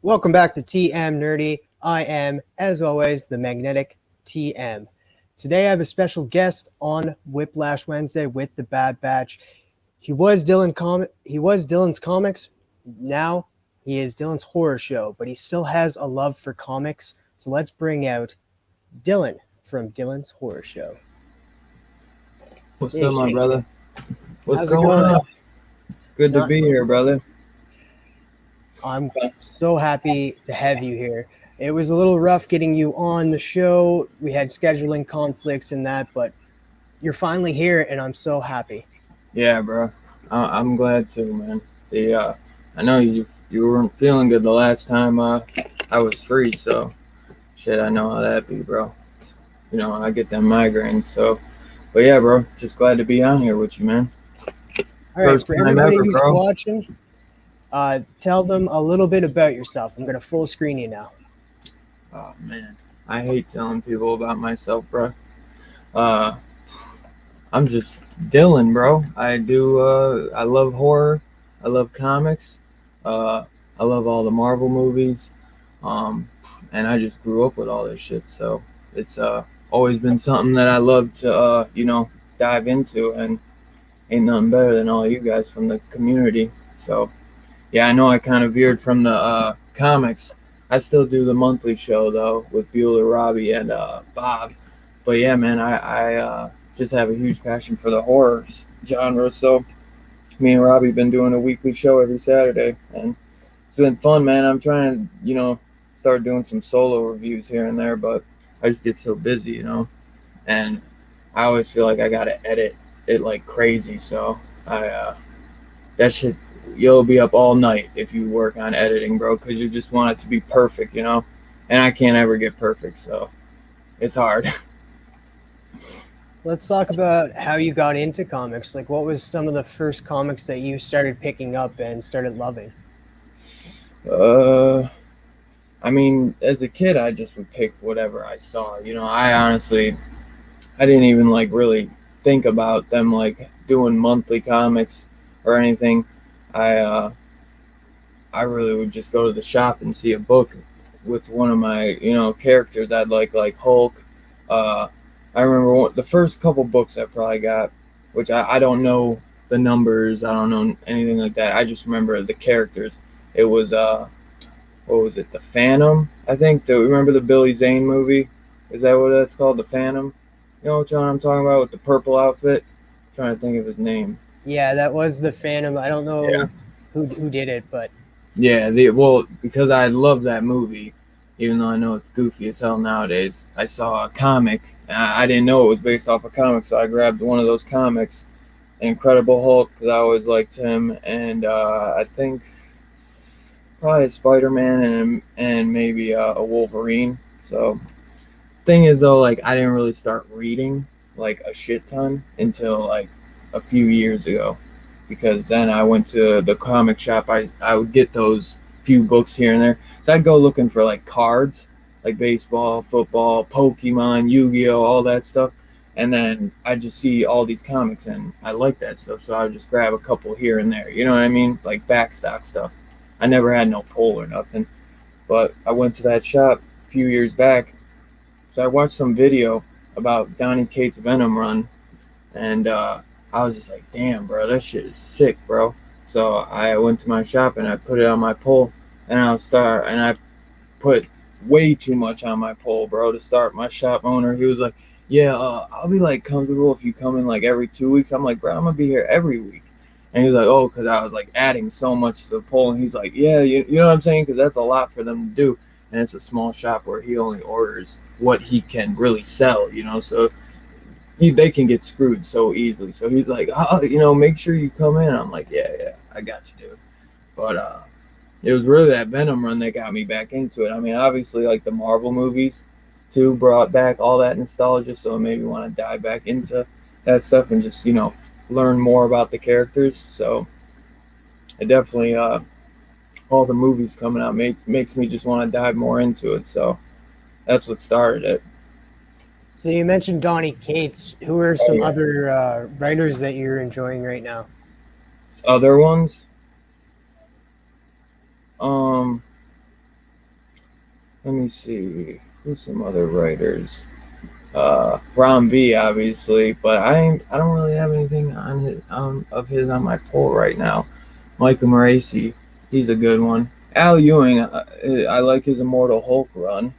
Welcome back to TM Nerdy. I am, as always, the magnetic TM. Today I have a special guest on Whiplash Wednesday with the Bad Batch. He was Dylan's comics. Now he is Dylan's horror show, but he still has a love for comics. So let's bring out Dylan from Dylan's horror show. What's up, my brother? What's How's it going going? on? Good to Not be here, brother. I'm so happy to have you here. It was a little rough getting you on the show. We had scheduling conflicts and that, but you're finally here, and I'm so happy. Yeah, bro. I'm glad too, man. I know you weren't feeling good the last time I was free, so shit, I know how that be, bro. You know, I get them migraines, so. But yeah, bro, just glad to be on here with you, man. All right, First for time everybody ever, who's bro. watching, tell them a little bit about yourself. I'm gonna full screen you now. Oh man, I hate telling people about myself, bro. I'm just Dylan, bro. I love horror. I love comics. I love all the Marvel movies. And I just grew up with all this shit. So it's always been something that I love to, dive into. And ain't nothing better than all you guys from the community. So, yeah, I know I kind of veered from the comics. I still do the monthly show, though, with Bueller, Robbie, and Bob. But yeah, man, I just have a huge passion for the horror genre. So me and Robbie been doing a weekly show every Saturday, and it's been fun, man. I'm trying to, start doing some solo reviews here and there, but I just get so busy, and I always feel like I gotta edit it like crazy. So that shit, you'll be up all night if you work on editing, bro, because you just want it to be perfect, and I can't ever get perfect, so it's hard. Let's talk about how you got into comics. Like, what was some of the first comics that you started picking up and started loving? uh I mean, as a kid, I just would pick whatever I saw. I didn't even like really think about them like doing monthly comics or anything. I really would just go to the shop and see a book with one of my characters I'd like Hulk. Uh, I remember the first couple books I probably got, which I don't know the numbers, I don't know anything like that. I just remember the characters. It was what was it? The Phantom, I think. Remember the Billy Zane movie? Is that what that's called? The Phantom. You know what John I'm talking about with the purple outfit? I'm trying to think of his name. Yeah, that was the Phantom. I don't Yeah. know who did it, but Yeah, because I love that movie, even though I know it's goofy as hell nowadays. I saw a comic. I didn't know it was based off a comic, so I grabbed one of those comics, Incredible Hulk, because I always liked him, and I think probably Spider-Man and maybe a Wolverine. So thing is though, like I didn't really start reading like a shit ton until like a few years ago, because then I went to the comic shop. I would get those few books here and there. So I'd go looking for like cards, like baseball, football, Pokemon, Yu-Gi-Oh, all that stuff. And then I just see all these comics and I like that stuff, so I would just grab a couple here and there. You know what I mean? Like backstock stuff. I never had no pull or nothing, but I went to that shop a few years back. So I watched some video about Donny Cates' Venom run, and I was just like, damn, bro, that shit is sick, bro. So I went to my shop and I put it on my pole, and I put way too much on my pole, bro, to start. My shop owner, he was like, yeah, I'll be like comfortable if you come in like every 2 weeks. I'm like, bro, I'm gonna be here every week. And he was like, oh, because I was like adding so much to the pole. And he's like, yeah, you know what I'm saying? Because that's a lot for them to do. And it's a small shop where he only orders what he can really sell, So they can get screwed so easily. So he's like, oh, make sure you come in. I'm like, yeah, I got you, dude. But it was really that Venom run that got me back into it. I mean, obviously, like the Marvel movies too brought back all that nostalgia, so it made me want to dive back into that stuff and just learn more about the characters. So it definitely all the movies coming out makes me just want to dive more into it. So that's what started it. so you mentioned Donny Cates. Who are Oh some yeah. other writers that you're enjoying right now? Other ones, um, let me see. Who's some other writers? Ron B, obviously, but I don't really have anything on his of his on my poll right now. Michael Moreci, he's a good one. Al Ewing, I like his Immortal Hulk run.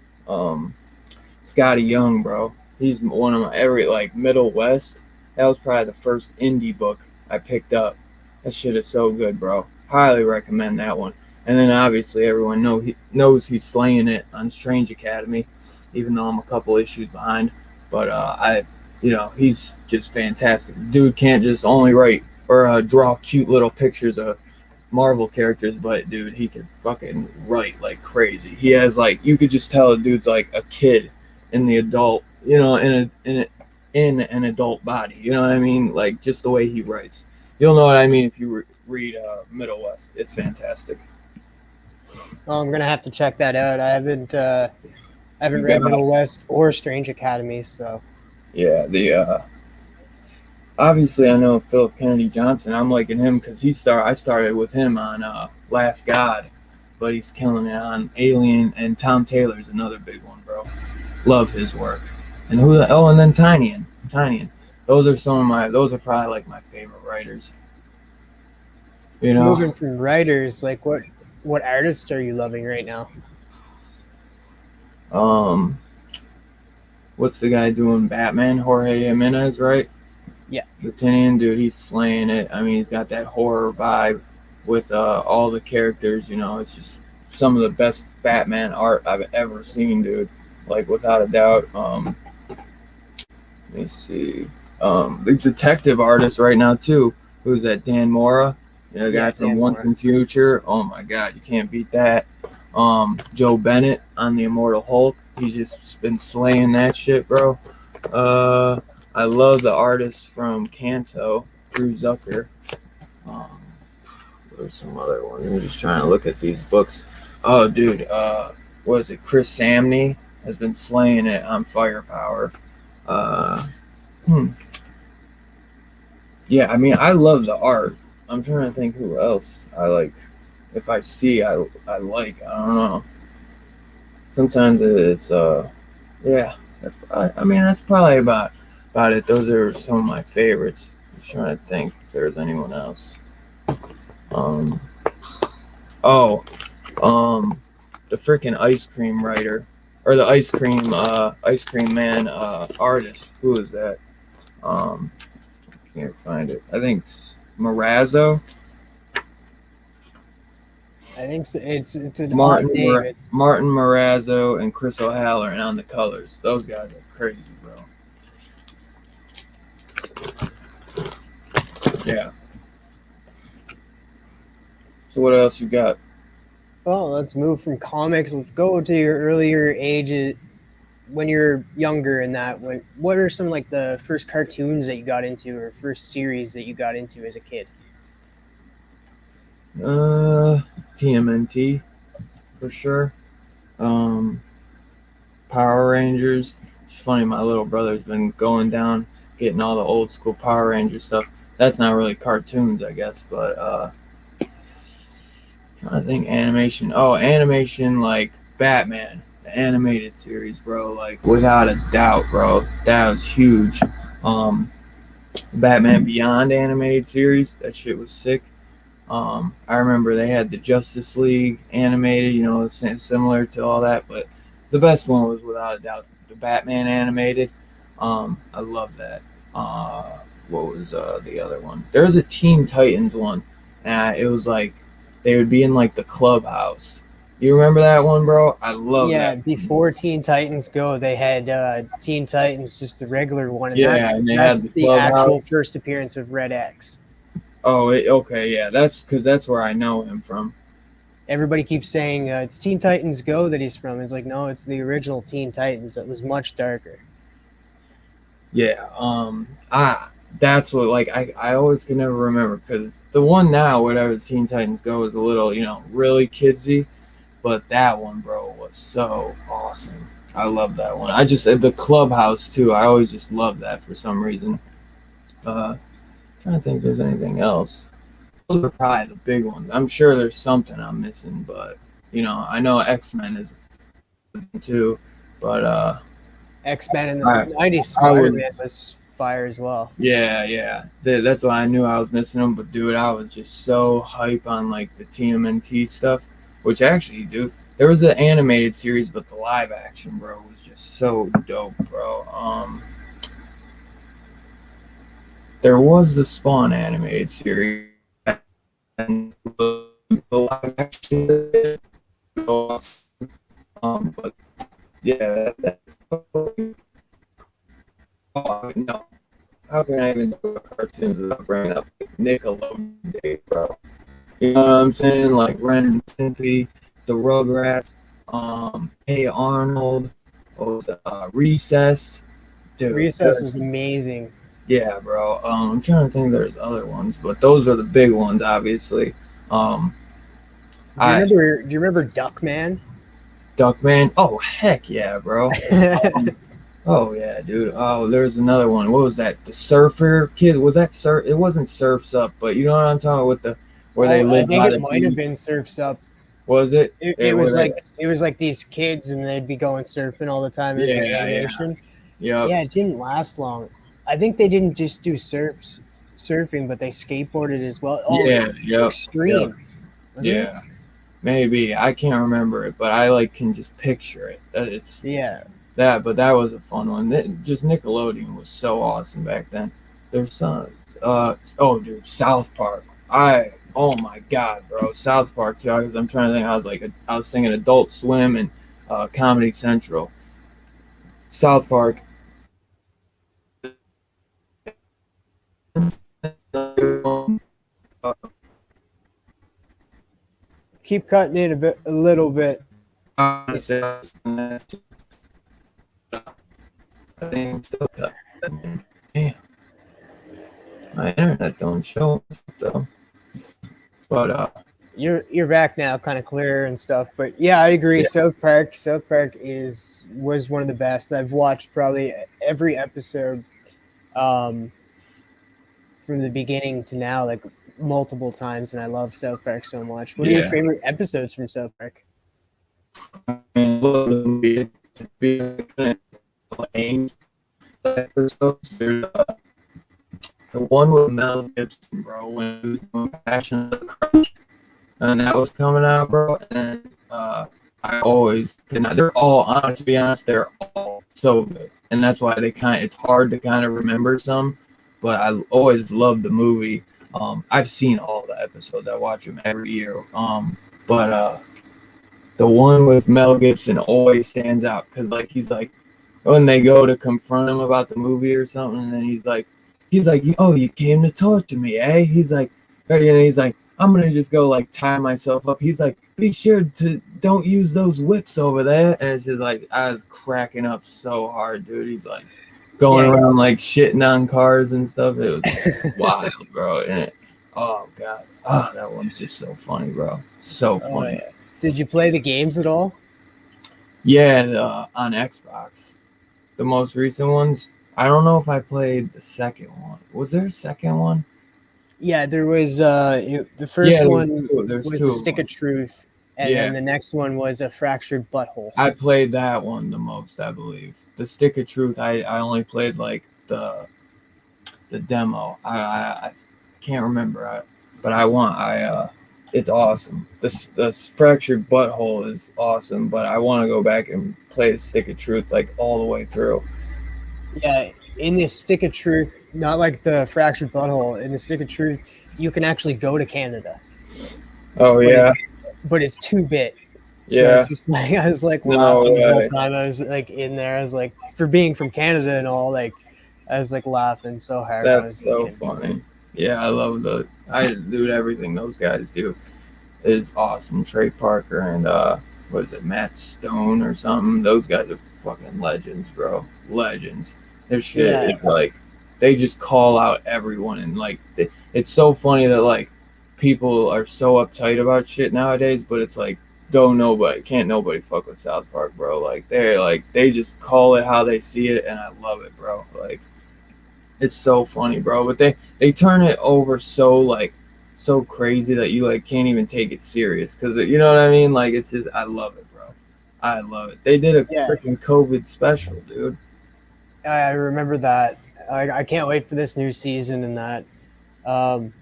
Scotty Young, bro, he's one of my Middle West. That was probably the first indie book I picked up. That shit is so good, bro. Highly recommend that one. And then obviously everyone knows he's slaying it on Strange Academy, even though I'm a couple issues behind. But he's just fantastic. Dude can't just only write or draw cute little pictures of Marvel characters, but dude, he can fucking write like crazy. He has you could just tell the dude's like a kid in the adult, in an adult body. You know what I mean? Like just the way he writes. You'll know what I mean if you read Middle West. It's fantastic. Well, I'm gonna have to check that out. I haven't read Middle West or Strange Academy, so yeah. The obviously I know Philip Kennedy Johnson. I'm liking him because I started with him on Last God, but he's killing it on Alien, and Tom Taylor's another big one, bro. Love his work. And and then Tynion. Those are probably like my favorite writers. Moving from writers, like what artists are you loving right now? What's the guy doing Batman? Jorge Jimenez, right? Yeah. The Tynion dude, he's slaying it. I mean, he's got that horror vibe with all the characters. It's just some of the best Batman art I've ever seen, dude. Like without a doubt. Let me see. The detective artist right now too. Who's that? Dan Mora. The guy from Once and Future. Oh my God, you can't beat that. Joe Bennett on the Immortal Hulk. He's just been slaying that shit, bro. I love the artist from Kanto, Drew Zucker. There's some other one. I'm just trying to look at these books. Oh, dude. What is it? Chris Samney has been slaying it on Firepower. Yeah, I mean, I love the art. I'm trying to think who else I like. If I see, I like. I don't know. Sometimes it's yeah. That's probably about it. Those are some of my favorites. I'm trying to think if there's anyone else. The freaking ice cream writer, or the ice cream man artist. Who is that? Can't find it. I think Morazzo. I think it's an Martin odd name. Martin Morazzo and Chris O'Halloran on the colors. Those guys are crazy, bro. Yeah. So what else you got? Well, let's move from comics. Let's go to your earlier ages, when you're younger and that. What are some like the first cartoons that you got into, or first series that you got into as a kid? TMNT for sure. Power Rangers. It's funny, my little brother's been going down getting all the old school Power Ranger stuff. That's not really cartoons, I guess, but trying to think animation. Oh, animation like Batman, the animated series, bro. Like without a doubt, bro. That was huge. Batman Beyond animated series. That shit was sick. I remember they had the Justice League animated, it's similar to all that, but the best one was without a doubt the Batman animated. I love that. What was the other one? There was a Teen Titans one, and it was like they would be in like the clubhouse. You remember that one, bro? I love that. Yeah, before Teen Titans Go, they had Teen Titans, just the regular one, and that's the actual first appearance of Red X. Oh, okay, yeah, that's where I know him from. Everybody keeps saying it's Teen Titans Go that he's from. It's like, no, it's the original Teen Titans that was much darker. Yeah, that's what, like, I always can never remember, because the one now, whatever Teen Titans Go, is a little, really kidsy, but that one, bro, was so awesome. I love that one. The clubhouse too, I always just love that for some reason. Trying to think if there's anything else. Those are probably the big ones. I'm sure there's something I'm missing, but I know X-Men is too. But X-Men in the I 90s I Spider-Man was was fire as well. yeah. That's why I knew I was missing them. But dude, I was just so hype on like the TMNT stuff, which actually, dude, there was an animated series, but the live action, bro, was just so dope, bro. There was the Spawn animated series, and the live action, but yeah, that's no. How can I even talk about cartoons without bringing up Nickelodeon days, bro? You know what I'm saying? Like Ren and Stimpy, the Rugrats, Hey Arnold, what was it? Recess, dude. Recess was amazing. Yeah, bro. I'm trying to think. There's other ones, but those are the big ones, obviously. Um, Do you I remember? Do you remember Duckman? Duckman. Oh heck yeah, bro. Oh yeah, dude. Oh, there's another one. What was that? The Surfer Kid. Was that Surf? It wasn't Surfs Up, but you know what I'm talking about with the where they Oh, I live think by it the might have beach. been Surfs Up. Was it? It It was was. like these kids and they'd be going surfing all the time. It was an Yeah. animation. Yep. Yeah, it didn't last long. I think they didn't just do surfing, but they skateboarded as well. Oh, Yeah. Yep. Yep. Extreme, wasn't it? Yeah. Maybe I can't remember it, but I like can just picture it. It's Yeah. that, but that was a fun one. Just Nickelodeon was so awesome back then. There's some, oh, dude, South Park. Oh my God, bro, South Park too. Because I'm trying to think. I was thinking Adult Swim and Comedy Central. South Park. Keep cutting it a little bit. I think I'm still cut. Damn, my internet don't show though. But You're back now, kind of clearer and stuff. But yeah, I agree. yeah, South Park was one of the best. I've watched probably every episode um, from the beginning to now, like multiple times, and I love South Park so much. What are your yeah. favorite episodes from South Park? I mean, love the movie. There's the one with Mel Gibson, bro, when he was doing Passion of the Christ, and that was coming out, bro. And I always, they're all, honest to be honest, they're all so good, and that's why it's hard to kind of remember some, but I always love the movie. I've seen all the episodes. I watch them every year. But the one with Mel Gibson always stands out because like he's like when they go to confront him about the movie or something, and then he's like, oh, you came to torture me, eh? He's like, and he's like, I'm gonna just go like tie myself up. He's like, be sure to don't use those whips over there. And it's just like I was cracking up so hard, dude. He's like going Yeah. around like shitting on cars and stuff. It was wild, bro. And oh god, that one's just so funny, bro. So Oh funny. yeah. Did you play the games at all? Yeah, on Xbox. The most recent ones. I don't know if I played the second one. Was there a second one? Yeah, there was. The first Yeah, one there's was two a of Stick them. of Truth, and Yeah, then the next one was a Fractured Butthole. I played that one the most, I believe. The Stick of Truth, I only played like the demo. I can't remember, but it's awesome. This Fractured Butthole is awesome, but I want to go back and play the Stick of Truth like all the way through. Yeah, in the Stick of Truth, not like the Fractured Butthole. In the Stick of Truth, you can actually go to Canada, Oh but yeah, it's 2-bit. So yeah. it's just like I was like No laughing the whole way. time. I was like in there. I was like, for being from Canada and all, like I was like laughing so hard when I That's was so looking. funny. Yeah, I love I do everything those guys do is awesome. Trey Parker and what is it, Matt Stone or something? Those guys are fucking legends, bro. Legends. Their shit Yeah, is like they just call out everyone and like it's so funny that like people are so uptight about shit nowadays, but it's like can't nobody fuck with South Park, bro. Like they just call it how they see it and I love it, bro. Like it's so funny, bro. But they turn it over so crazy that you like can't even take it serious because you know what I mean. Like it's just I love it, bro. I love it. They did a Yeah, freaking COVID special, dude. I remember that. I can't wait for this new season and that. Um,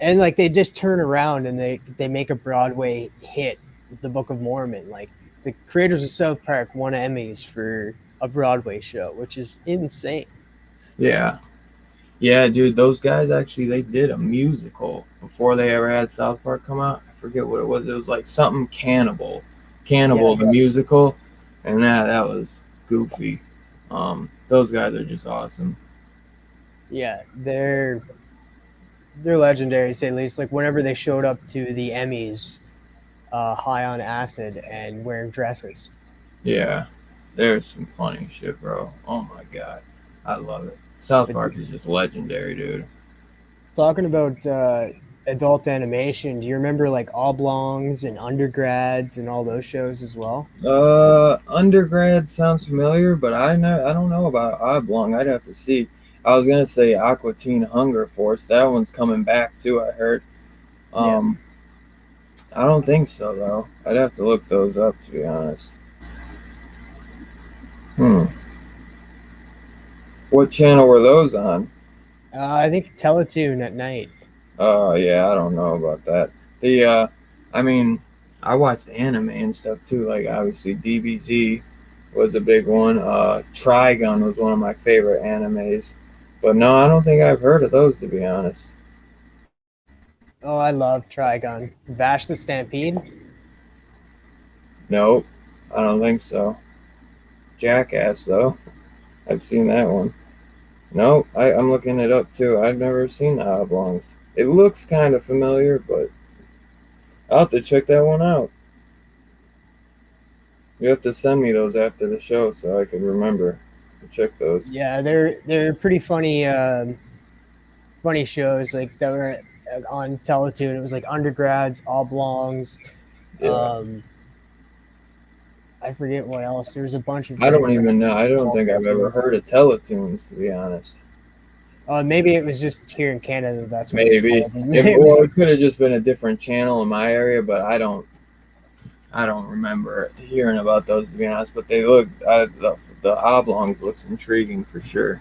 and like they just turn around and they make a Broadway hit, The Book of Mormon. Like the creators of South Park won Emmys for a Broadway show, which is insane. Yeah. Yeah, dude, those guys actually they did a musical before they ever had South Park come out. I forget what it was. It was like something Cannibal. Cannibal the Yes, musical. And that was goofy. Those guys are just awesome. yeah, they're legendary to say the least. Like whenever they showed up to the Emmys, high on acid and wearing dresses. Yeah. There's some funny shit, bro. Oh my god. I love it. South But Park is just legendary, dude. talking about adult animation, do you remember like Oblongs and Undergrads and all those shows as well? Undergrad sounds familiar, but I don't know about Oblong. I'd have to see. I was gonna say Aqua Teen Hunger Force. That one's coming back too, I heard. Yeah. Um, I don't think so though. I'd have to look those up to be honest. Hmm. What channel were those on? I think Teletoon at night. Oh yeah, I don't know about that. The I mean, I watched anime and stuff too. Like obviously DBZ was a big one. Trigun was one of my favorite animes. But no, I don't think I've heard of those to be honest. Oh, I love Trigun. Vash the Stampede. Nope, I don't think so. Jackass though, I've seen that one. No, I'm looking it up too. I've never seen the Oblongs. It looks kind of familiar, but I'll have to check that one out. You have to send me those after the show so I can remember to check those. Yeah, they're pretty funny. Funny shows like that were on Teletoon. It was like Undergrads, Oblongs. Yeah. Um, I forget what else. There's a bunch of I don't different even know. I don't adult think I've ever cartoons. heard of Teletoons, to be honest. Maybe it was just here in Canada. That's what it was Maybe. called. Well, it could have just been a different channel in my area, but I don't remember hearing about those, to be honest. But they look, the oblongs looks intriguing for sure.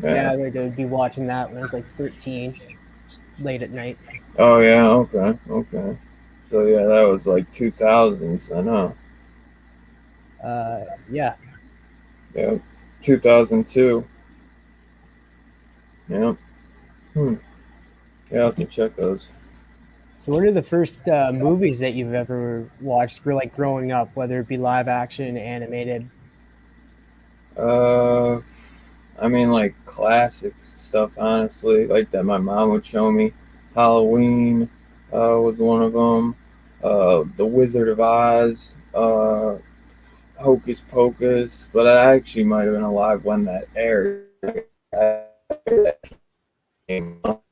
Yeah, Yeah. like I'd be watching that when I was like 13, just late at night. Oh, yeah. Okay. Okay. So, yeah, that was like 2000s, I know. Yeah. Yeah. 2002. Yeah. Hmm. Yeah, I'll have to check those. So, what are the first movies that you've ever watched for like growing up, whether it be live action, animated? Uh, I mean, like classic stuff, honestly, like that my mom would show me. Halloween was one of them. The Wizard of Oz, Hocus Pocus, but I actually might have been alive when that aired. That came out.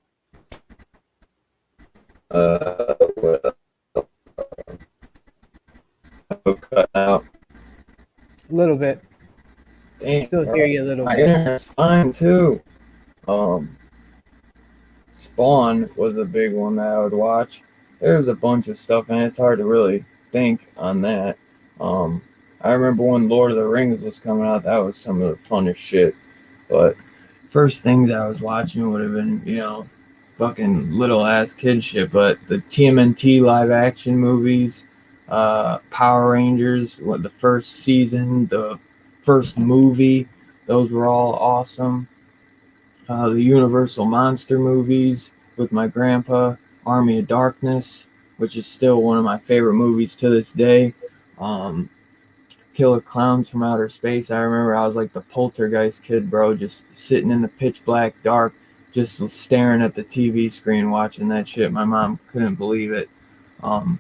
What cut out. A little bit. Damn, Still hear bro. you a little My bit. internet's fine too. Um, Spawn was a big one that I would watch. There's a bunch of stuff, and it's hard to really think on that. Um, I remember when Lord of the Rings was coming out, that was some of the funnest shit. But first things I was watching would have been, fucking little ass kid shit. But the TMNT live action movies, Power Rangers, what the first season, the first movie, those were all awesome. The Universal Monster movies with my grandpa, Army of Darkness, which is still one of my favorite movies to this day. Um, Killer Clowns from Outer Space. I remember I was like the poltergeist kid, bro, just sitting in the pitch black dark, just staring at the TV screen watching that shit. My mom couldn't believe it. Um,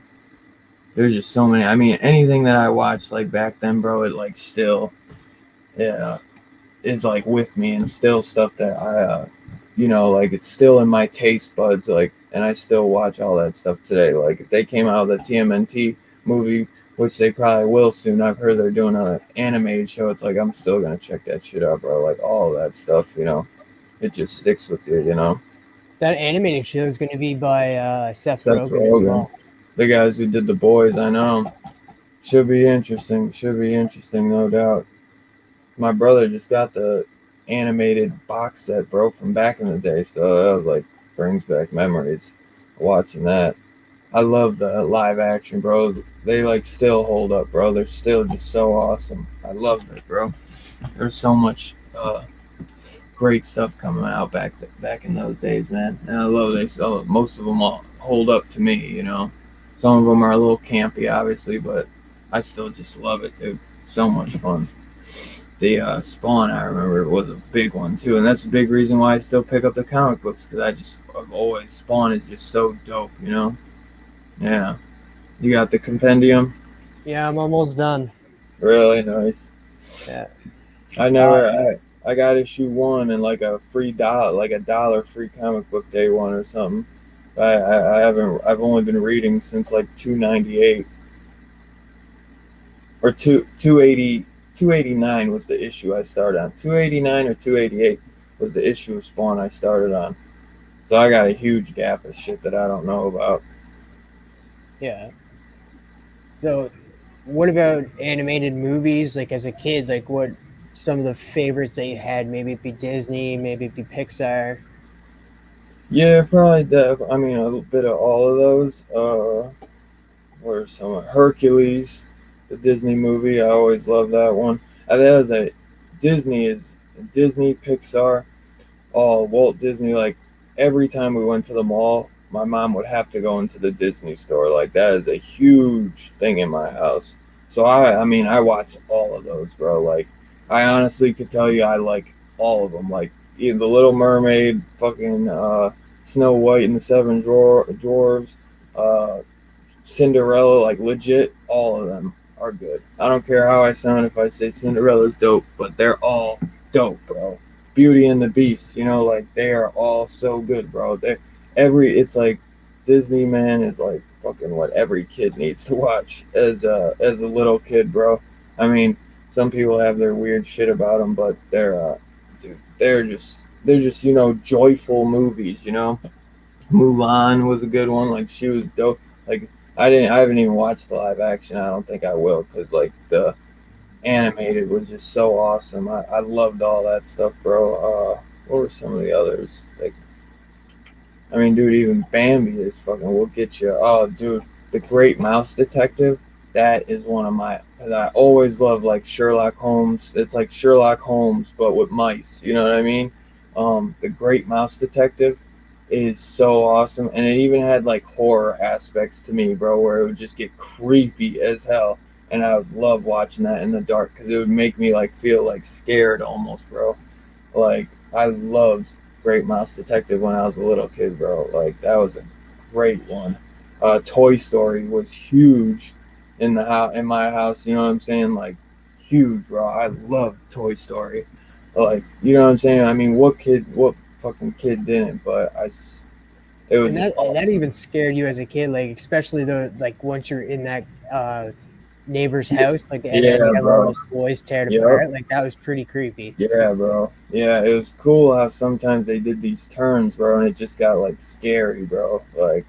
there's just so many. I mean, anything that I watched like back then, bro, it like still, yeah, is like with me and still stuff that like it's still in my taste buds, like, and I still watch all that stuff today. Like if they came out with a TMNT movie, which they probably will soon, I've heard they're doing an animated show, it's like I'm still gonna check that shit out, bro. Like all of that stuff, it just sticks with you. That animated show is going to be by Seth Seth Rogen as Rogen, well. the guys who did The Boys, I know. Should be interesting. Should be interesting, no doubt. My brother just got the animated box set, bro, from back in the day. So that was like brings back memories watching that. I love the live action, bro. They like still hold up, bro. They're still just so awesome. I love it, bro. There's so much great stuff coming out back in those days, man. And I love they still most of them all hold up to me. You know, some of them are a little campy, obviously, but I still just love it, dude. So much fun. The Spawn, I remember, was a big one too, and that's a big reason why I still pick up the comic books because I've always Spawn is just so dope, you know. Yeah, you got the compendium. Yeah, I'm almost done. Really nice. Yeah. I got issue 1 and like a free dollar, like $1 free comic book day one or something. I've only been reading since like 298 or 289 was the issue I started on. 289 or 288 was the issue of Spawn I started on. So I got a huge gap of shit that I don't know about. Yeah. So, what about animated movies? Like as a kid, like what some of the favorites that you had? Maybe it be Disney, maybe it be Pixar. Yeah, probably that. I mean, a little bit of all of those. What are some? Hercules, the Disney movie. I always love that one. That was a Disney, Pixar, all Walt Disney. Like every time we went to the mall, my mom would have to go into the Disney store. Like that is a huge thing in my house. So I mean, I watch all of those, bro. Like I honestly could tell you, I like all of them. Like even the Little Mermaid, fucking Snow White and the Seven Dwarves, uh, Cinderella, like legit, all of them are good. I don't care how I sound if I say Cinderella's dope, but they're all dope, bro. Beauty and the Beast, you know, like they are all so good, bro. It's like Disney, man, is like fucking what every kid needs to watch as a little kid, bro. I mean, some people have their weird shit about them, but dude, they're just joyful movies, you know. Mulan was a good one. Like she was dope. Like I haven't even watched the live action. I don't think I will because like the animated was just so awesome. I loved all that stuff, bro. What were some of the others? Like I mean, dude, even Bambi is fucking will get you. Oh, dude, The Great Mouse Detective. That is one of my. Cause I always love like Sherlock Holmes. It's like Sherlock Holmes but with mice. You know what I mean? The Great Mouse Detective is so awesome, and it even had like horror aspects to me, bro, where it would just get creepy as hell, and I would love watching that in the dark because it would make me like feel like scared almost, bro. Like I loved Great Mouse Detective when I was a little kid, bro. Like that was a great one. Toy Story was huge in the house, in my house. You know what I'm saying? Like huge, bro. I love Toy Story. Like you know what I'm saying? I mean, what fucking kid didn't? But it was And just that awesome. even scared you as a kid, like especially though, like once you're in that neighbor's house, like and then Yeah, you have all bro. those toys teared Yep. apart, like that was pretty creepy. Yeah, bro. Yeah, it was cool how sometimes they did these turns, bro, and it just got like scary, bro. Like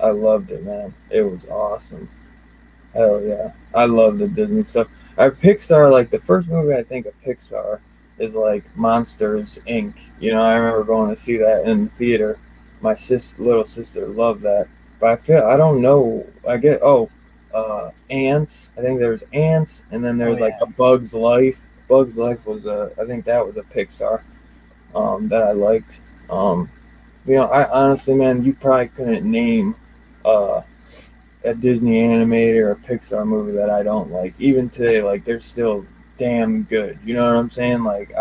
I loved it, man. It was awesome. Hell yeah. I love the Disney stuff. Our Pixar, like the first movie I think of Pixar is like Monsters Inc. You know, I remember going to see that in the theater. My little sister loved that. But I don't know. Ants. I think there's Ants, and then Oh there's like yeah. a Bug's Life. Bug's Life I think that was a Pixar that I liked. I honestly, man, you probably couldn't name uh, a Disney animated or a Pixar movie that I don't like. Even today, like they're still damn good. You know what I'm saying? Like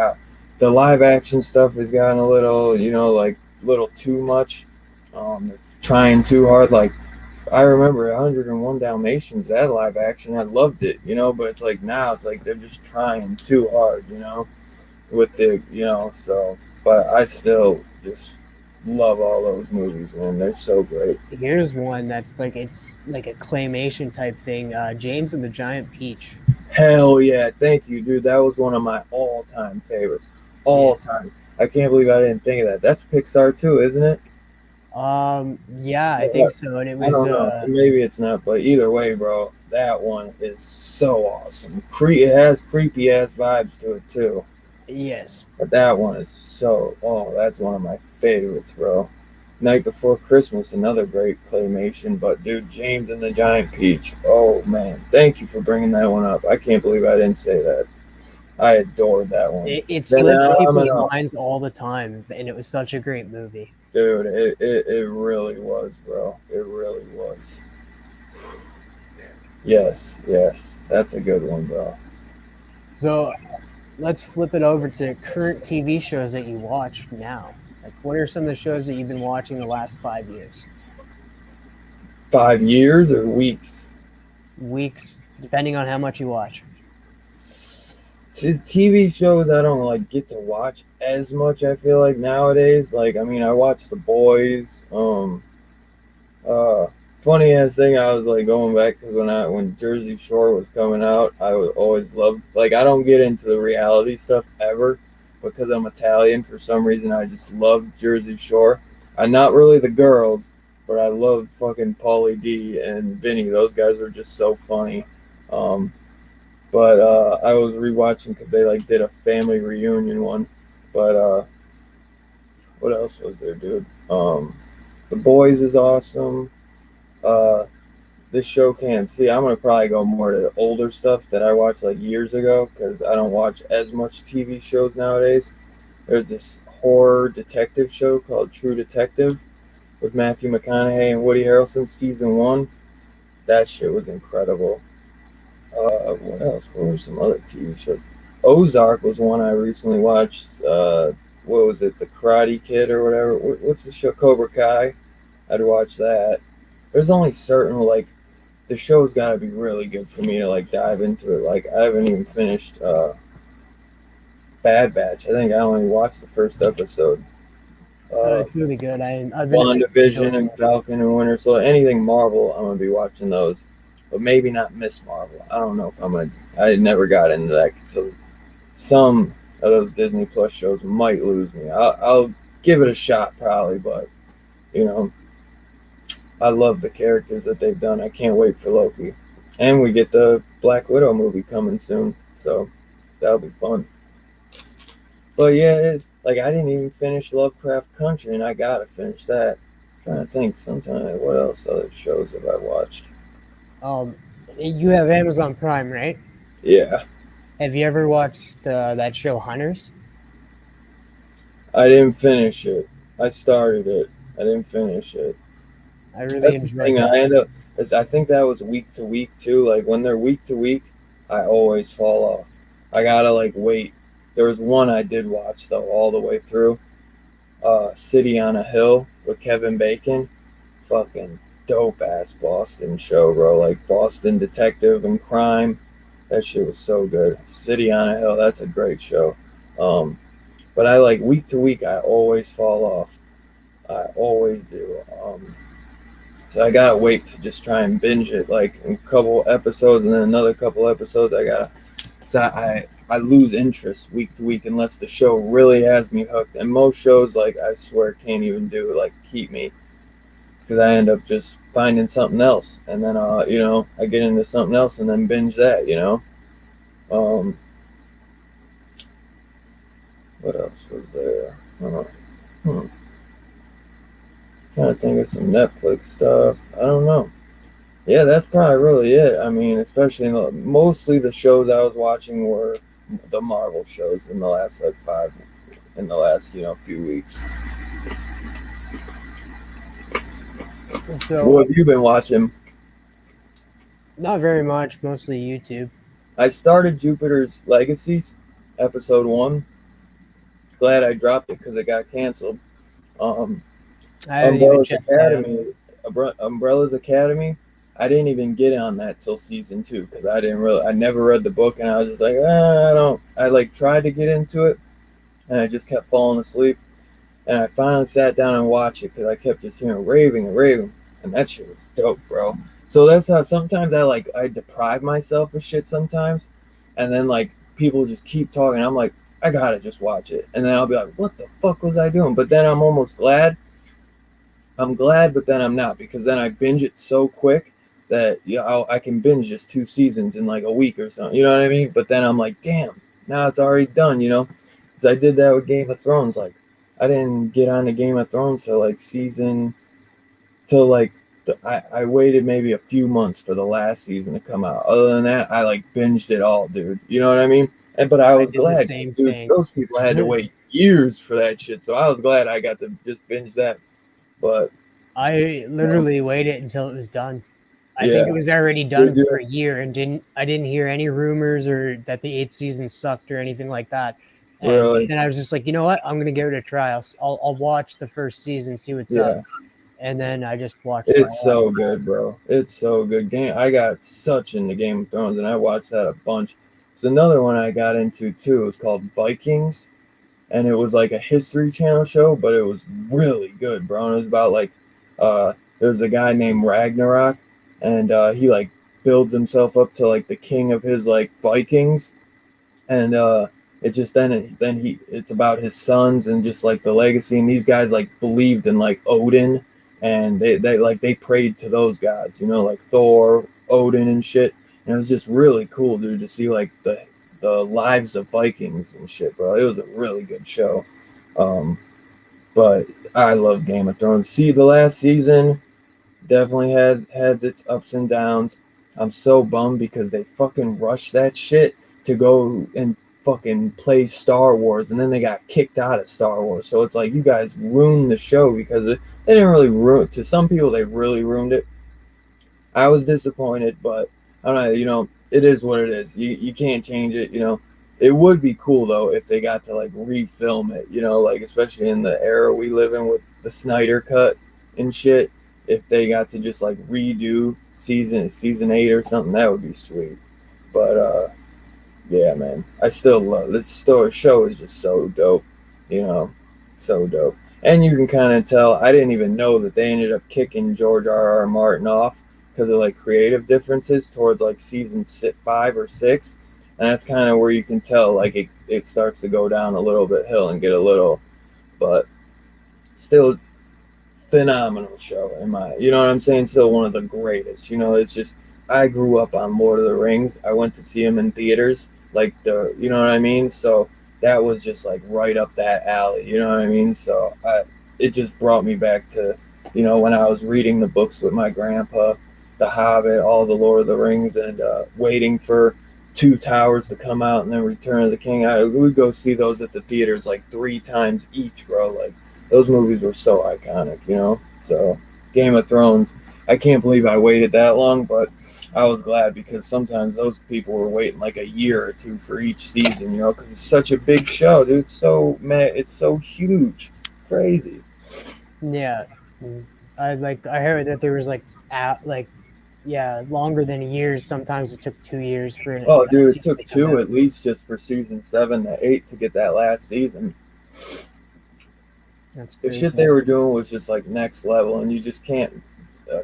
the live action stuff has gotten a little, like little too much. They're trying too hard. Like I remember 101 Dalmatians, that live action, I loved it. But it's like now it's like they're just trying too hard. With so. But I still just love all those movies, man. They're so great. Here's one that's like it's like a claymation type thing. James and the Giant Peach. Hell yeah, thank you, dude. That was one of my all-time favorites. All time. Yes. I can't believe I didn't think of that. That's Pixar too, isn't it? Yeah, I Yeah, think so. And it I was don't know. Maybe it's not, but either way, bro, that one is so awesome. It has creepy ass vibes to it too. Yes. But that one is that's one of my favorites, bro. Night Before Christmas, another great claymation. But dude, James and the Giant Peach. Oh man, thank you for bringing that one up. I can't believe I didn't say that. I adored that one. It slipped people's minds all the time, and it was such a great movie. Dude, it really was, bro. It really was. Yes, that's a good one, bro. So let's flip it over to current TV shows that you watch now. Like, what are some of the shows that you've been watching the last 5 years? 5 years or weeks? Weeks, depending on how much you watch. TV shows I don't like get to watch as much. I feel like nowadays, like I mean, I watch The Boys. Funny ass thing, I was like going back because when Jersey Shore was coming out, I was always loved. Like I don't get into the reality stuff ever because I'm Italian. For some reason, I just love Jersey Shore. I'm not really the girls, but I love fucking Pauly D and Vinny. Those guys were just so funny. But I was rewatching because they like did a family reunion one. But what else was there, dude? The Boys is awesome. This show can't see. I'm gonna probably go more to the older stuff that I watched like years ago because I don't watch as much TV shows nowadays. There's this horror detective show called True Detective with Matthew McConaughey and Woody Harrelson, season 1. That shit was incredible. What else? What were some other TV shows? Ozark was one I recently watched. What was it? The Karate Kid or whatever. What's the show? Cobra Kai. I'd watch that. There's only certain like the show's got to be really good for me to like dive into it. Like I haven't even finished Bad Batch. I think I only watched the first episode. It's really good. I've been WandaVision and Falcon and Winter Soldier. Anything Marvel, I'm gonna be watching those. But maybe not Miss Marvel. I don't know if I'm gonna. I never got into that, so some of those Disney Plus shows might lose me. I'll give it a shot probably, but you know, I love the characters that they've done. I can't wait for Loki, and we get the Black Widow movie coming soon, so that'll be fun. But yeah, like I didn't even finish Lovecraft Country, and I gotta finish that. I'm trying to think sometime what else other shows have I watched. You have Amazon Prime, right? Yeah. Have you ever watched that show Hunters? I didn't finish it. I started it. I didn't finish it. I really enjoyed that. I think that was week to week too. Like when they're week to week, I always fall off. I gotta like wait. There was one I did watch though all the way through. City on a Hill with Kevin Bacon. Fucking dope ass Boston show, bro. Like Boston detective and crime. That shit was so good. City on a Hill, that's a great show. But I like week to week, I always fall off. I always do. So I gotta wait to just try and binge it, like a couple episodes and then another couple episodes. So I lose interest week to week unless the show really has me hooked. And most shows, like I swear, can't even do like keep me because I end up just finding something else, and then I get into something else and then binge that. What else was there? Trying to think of some Netflix stuff. I don't know. Yeah, that's probably really it. I mean, especially mostly the shows I was watching were the Marvel shows in the last few weeks. So what have you been watching? Not very much, mostly YouTube. I started Jupiter's Legacy, episode 1. Glad I dropped it because it got canceled. Umbrella's Academy. I didn't even get on that till season 2 because I never read the book, and I was just like, I like tried to get into it, and I just kept falling asleep. And I finally sat down and watched it because I kept just hearing raving, and that shit was dope, bro. So that's how sometimes I deprive myself of shit sometimes, and then like people just keep talking. I'm like, I gotta just watch it, and then I'll be like, what the fuck was I doing? But then I'm almost glad. I'm glad, but then I'm not, because then I binge it so quick that I can binge just 2 seasons in like a week or something. You know what I mean? But then I'm like, damn, now it's already done. Because I did that with Game of Thrones. Like, I didn't get on to Game of Thrones till like I waited maybe a few months for the last season to come out. Other than that, I like binged it all, dude. You know what I mean? But I I was did the glad, same dude. thing. Those people had to wait years for that shit, so I was glad I got to just binge that. But I literally waited until it was done. I think it yeah, was already did done you? for a year, and I didn't hear any rumors or that the eighth season sucked or anything like that. And Really? then I was just like, you know what? I'm gonna give it a try. I'll watch the first season, see what's up, Yeah. and then I just watched it It's all. so good, bro. It's so good. I got such into Game of Thrones, and I watched that a bunch. It's another one I got into too. It's called Vikings, and it was like a History Channel show, but it was really good, bro. And it was about like, there's a guy named Ragnarok, and he like builds himself up to like the king of his like Vikings, and it just it's about his sons and just like the legacy, and these guys like believed in like Odin, and they prayed to those gods, like Thor, Odin, and shit. And it was just really cool, dude, to see like the lives of Vikings and shit, bro. It was a really good show. Um but I love Game of Thrones. See, the last season definitely had its ups and downs. I'm so bummed because they fucking rushed that shit to go and fucking play Star Wars, and then they got kicked out of Star Wars. So it's like, you guys ruined the show because they didn't really ruin. To some people, they really ruined it. I was disappointed, but I don't know. It is what it is. You can't change it. It would be cool though if they got to like refilm it. Like, especially in the era we live in with the Snyder cut and shit. If they got to just like redo season 8 or something, that would be sweet. But yeah, man, I still love this show. Is just so dope. You know, so dope. And you can kind of tell. I didn't even know that they ended up kicking George R. R. Martin off because of like creative differences towards like season 5 or 6, and that's kind of where you can tell like it starts to go down a little bit hill and get a little, but still phenomenal show in my, you know what I'm saying? Still one of the greatest. It's just, I grew up on Lord of the Rings. I went to see him in theaters, like you know what I mean? So that was just like right up that alley, you know what I mean? So it just brought me back to, when I was reading the books with my grandpa, The Hobbit, all the Lord of the Rings, and waiting for Two Towers to come out and then Return of the King. We would go see those at the theaters like 3 times each, bro. Like, those movies were so iconic. So Game of Thrones, I can't believe I waited that long, but I was glad because sometimes those people were waiting like a year or two for each season, because it's such a big show, dude. It's so huge. It's crazy. Yeah, I heard that there was longer than a year. Sometimes it took 2 years for a Oh, dude, it season took to come two out. at least just for season 7 to 8 to get that last season. That's The shit crazy. they were doing was just like next level, and you just can't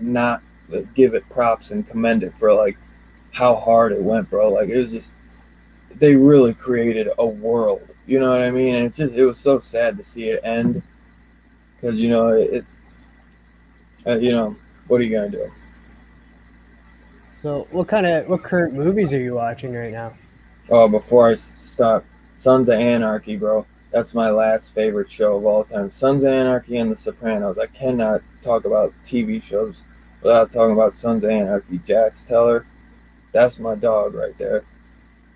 not give it props and commend it for like how hard it went, bro. Like, it was just, they really created a world. You know what I mean? And it was so sad to see it end because what are you gonna do? So, what current movies are you watching right now? Oh, before I stop, Sons of Anarchy, bro. That's my last favorite show of all time. Sons of Anarchy and The Sopranos. I cannot talk about TV shows without talking about Sons of Anarchy. Jax Teller, that's my dog right there.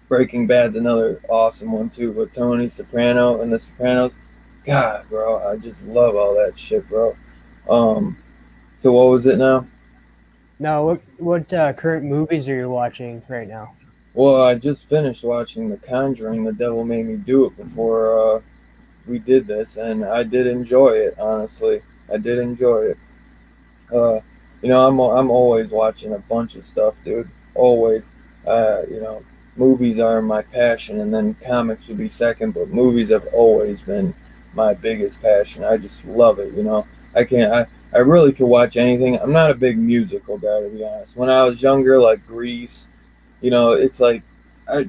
Breaking Bad's another awesome one too, with Tony Soprano and The Sopranos. God, bro, I just love all that shit, bro. So what was it now? No, what current movies are you watching right now? Well, I just finished watching The Conjuring. The Devil Made Me Do It before we did this, and I did enjoy it. Honestly, I did enjoy it. Uh, I'm always watching a bunch of stuff, dude. Always. Movies are my passion, and then comics would be second. But movies have always been my biggest passion. I just love it. I can't. I really could watch anything. I'm not a big musical guy, to be honest. When I was younger, like Grease, it's like,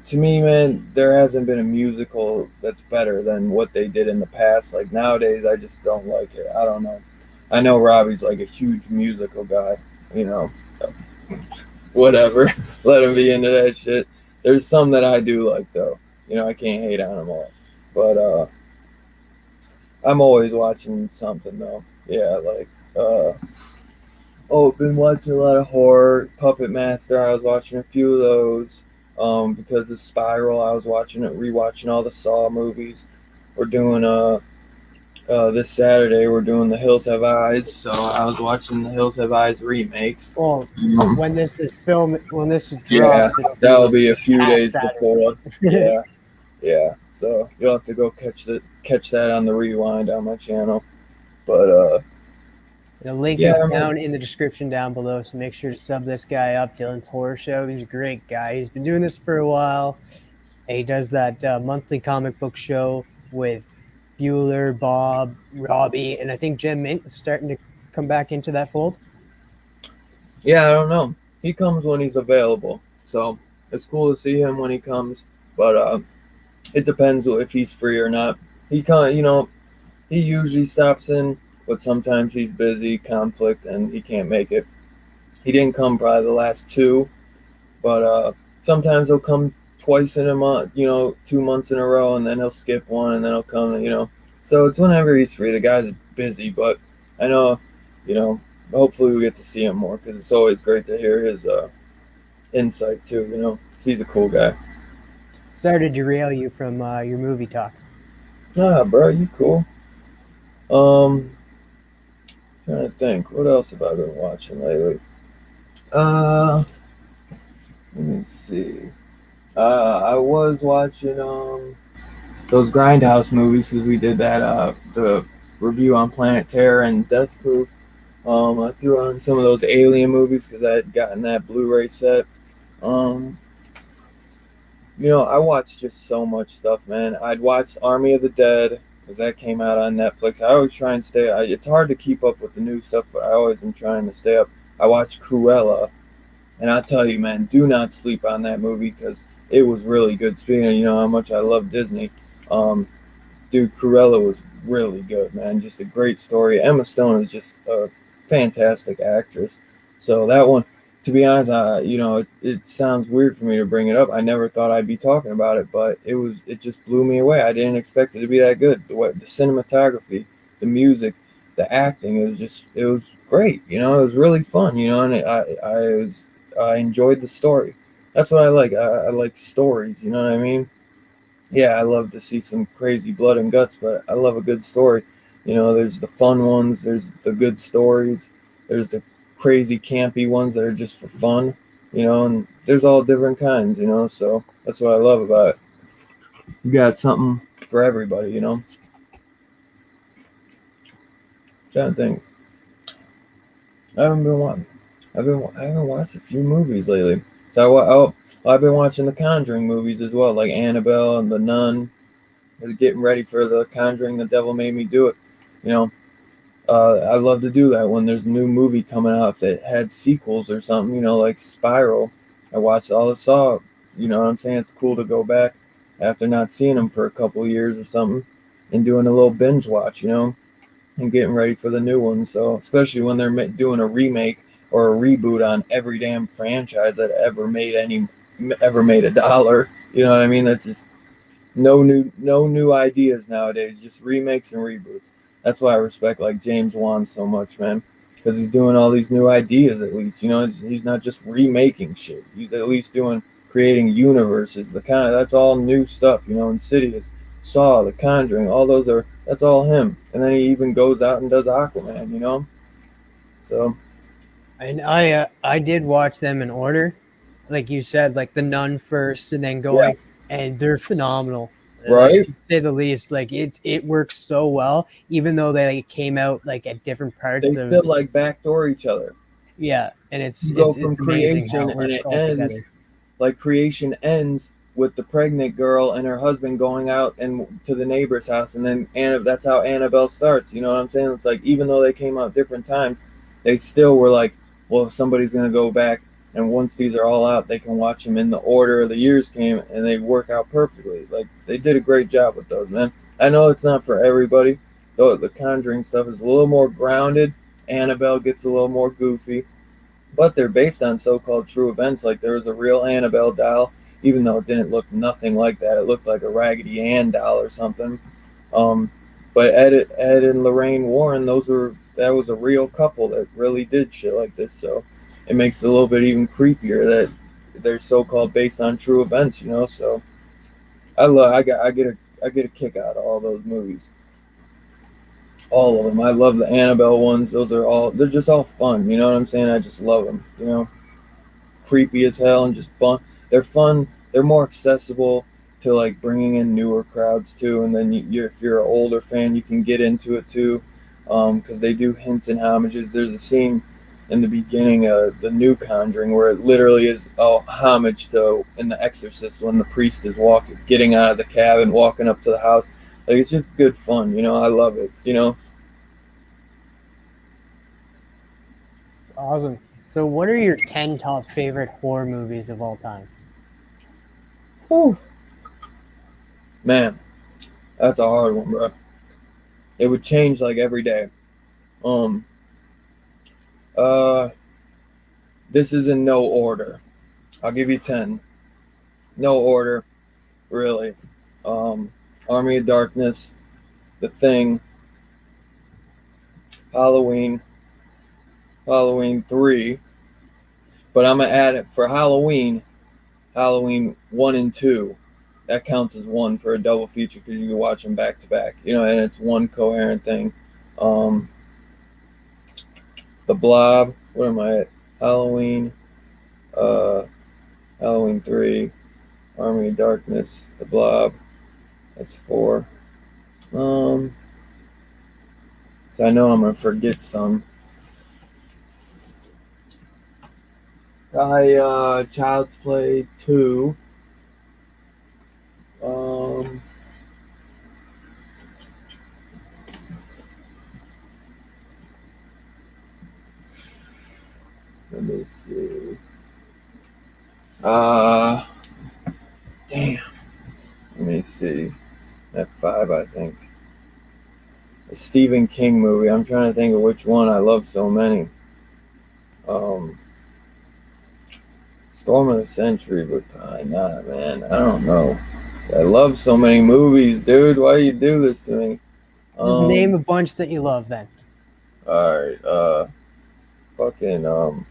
to me, man, there hasn't been a musical that's better than what they did in the past. Like, nowadays, I just don't like it. I don't know. I know Robbie's like a huge musical guy. So. whatever. Let him be into that shit. There's some that I do like though. I can't hate on them all. But I'm always watching something though. Yeah, like I've been watching a lot of horror. Puppet Master, I was watching a few of those. Because of Spiral, I was rewatching all the Saw movies. We're doing this Saturday we're doing The Hills Have Eyes, so I was watching The Hills Have Eyes remakes. Well, when this is Yeah, drops, that'll be a few days Saturday. before. Yeah. So you'll have to go catch that on the rewind on my channel. But The link is down in the description down below, so make sure to sub this guy up, Dylan's Horror Show. He's a great guy. He's been doing this for a while. And he does that monthly comic book show with Bueller, Bob, Robbie, and I think Jem Mint is starting to come back into that fold. Yeah, I don't know. He comes when he's available, so it's cool to see him when he comes. But it depends if he's free or not. He usually stops in, but sometimes he's busy, conflict, and he can't make it. He didn't come probably the last two, but sometimes he'll come twice in a month, 2 months in a row, and then he'll skip one, and then he'll come, So it's whenever he's free. The guy's busy, but I know, hopefully we get to see him more because it's always great to hear his insight too, 'cause he's a cool guy. Sorry to derail you from your movie talk. Nah, bro, you cool. Trying to think, what else have I been watching lately? Let me see. I was watching those Grindhouse movies because we did that the review on Planet Terror and Death Proof. I threw on some of those Alien movies because I had gotten that Blu-ray set. I watched just so much stuff, man. I'd watched Army of the Dead because that came out on Netflix. I always try and stay. It's hard to keep up with the new stuff, but I always am trying to stay up. I watched Cruella, and I tell you, man, do not sleep on that movie because it was really good. Speaking of, how much I love Disney, dude, Cruella was really good, man. Just a great story. Emma Stone is just a fantastic actress. So that one, to be honest, it sounds weird for me to bring it up. I never thought I'd be talking about it, but it just blew me away. I didn't expect it to be that good. The cinematography, the music, the acting, it was great. It was really fun. And I enjoyed the story. That's what I like. I like stories. You know what I mean? Yeah, I love to see some crazy blood and guts, but I love a good story. There's the fun ones, there's the good stories, there's the crazy campy ones that are just for fun, and there's all different kinds, so that's what I love about it. You got something for everybody, I'm trying to think. I haven't watched a few movies lately. So I've been watching the Conjuring movies as well, like Annabelle and The Nun. Getting ready for the Conjuring, The Devil Made Me Do It. I love to do that when there's a new movie coming out that had sequels or something, like Spiral. I watched all the Saw. You know what I'm saying? It's cool to go back after not seeing them for a couple years or something and doing a little binge watch, and getting ready for the new one. So especially when they're doing a remake or a reboot on every damn franchise that ever made a dollar. You know what I mean? That's just no new ideas nowadays, just remakes and reboots. That's why I respect like James Wan so much, man, because he's doing all these new ideas. At least he's not just remaking shit. He's at least creating universes. That's all new stuff. Insidious, Saw, The Conjuring, that's all him. And then he even goes out and does Aquaman. So. And I did watch them in order, like you said, like The Nun first, and then going, and they're phenomenal. Right, to say the least. Like it works so well, even though they came out like at different parts. They still like backdoor each other. Yeah, and it's amazing how it works and it all ends together. like creation ends with the pregnant girl and her husband going out and to the neighbor's house, and then that's how Annabelle starts. You know what I'm saying? It's like even though they came out different times, they still were like, well, if somebody's gonna go back, and once these are all out, they can watch them in the order the years came, and they work out perfectly. Like they did a great job with those, man. I know it's not for everybody, though. The Conjuring stuff is a little more grounded. Annabelle gets a little more goofy, but they're based on so-called true events. Like there was a real Annabelle doll, even though it didn't look nothing like that. It looked like a Raggedy Ann doll or something. Um, but Ed and Lorraine Warren, that was a real couple that really did shit like this. So it makes it a little bit even creepier that they're so-called based on true events. So I get a kick out of all those movies. All of them. I love the Annabelle ones. They're just all fun. You know what I'm saying? I just love them. Creepy as hell and just fun. They're fun. They're more accessible to like bringing in newer crowds too. And then if you're an older fan, you can get into it too, because they do hints and homages. There's a scene in the beginning of the new Conjuring where it literally is a homage to in The Exorcist when the priest is getting out of the cabin, walking up to the house. Like it's just good fun. I love it. It's awesome. So, what are your 10 top favorite horror movies of all time? Whew. Man, that's a hard one, bro. It would change like every day. Um, uh, this is in no order. I'll give you 10. No order, really. Army of Darkness, The Thing, Halloween, Halloween 3. But I'm gonna add it for Halloween 1 and 2. That counts as one for a double feature because you can watch them back to back, and it's one coherent thing. Um, The Blob, what am I at? Halloween, Halloween 3, Army of Darkness, The Blob, that's 4. So I know I'm gonna forget some. Child's Play 2. Um, Let me see. Damn. Let me see. At 5, I think. A Stephen King movie. I'm trying to think of which one. I love so many. Storm of the Century, but probably not, man. I don't know. I love so many movies, dude. Why do you do this to me? Just name a bunch that you love then. Alright, fucking, no,